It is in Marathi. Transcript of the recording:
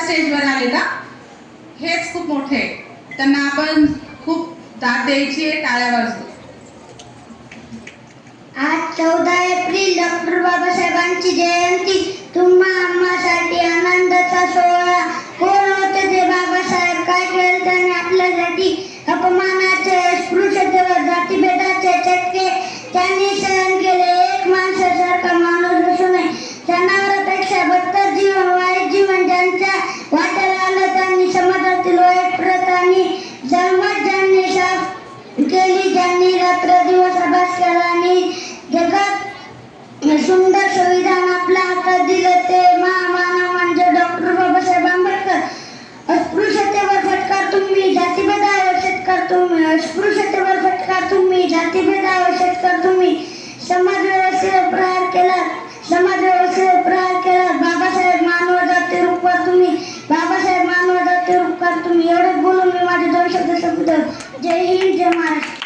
स्टेजवर आले ना, हेच खूप मोठे. त्यांना आपण खूप दाद द्यायची आहे, टाळ्या वाजवू. आज 14 एप्रिल डॉक्टर बाबासाहेबांची जयंती. तुम्हा आम्हासाठी आनंदाचा सोहळा. कोण होते ते बाबासाहेब? काय केलं त्यांनी आपल्यासाठी? अपमानाचे, अस्पृश्यतेवर, जातीभेदाचे चटके त्यांनी सहन केले. एक माणसासारखा माणूस नसू नये. जनावरांपेक्षा बदतर जीवन, वाईट जीवन ज्यांच्या वाट्याला आलं, त्यांनी समाजातील वाईट प्रथा आणि जळमट ज्यांनी साफ केली, ज्यांनी रात्र दिवस अभ्यास केला आणि जगात सुंदर संविधान आपल्या हातात दिलं, ते महामानव म्हणजे डॉक्टर बाबासाहेब आंबेडकर. अस्पृश्यतेवर फटकार तुम्ही, जातीभेदावर षटकार तुम्ही. अस्पृश्यतेवर फटकार तुम्ही, जातीभेदावर षटकार तुम्ही. समाज व्यवस्थेवर प्रहार केला, समाज व्यवस्थेवर प्रहार केला. बाबासाहेब मानवजाती रूपात तुम्ही, बाबासाहेब मानवजाती रूपात तुम्ही. एवढंच बोलून मी माझे 2 शब्द संपवतो. जय हिंद, जय महाराष्ट्र.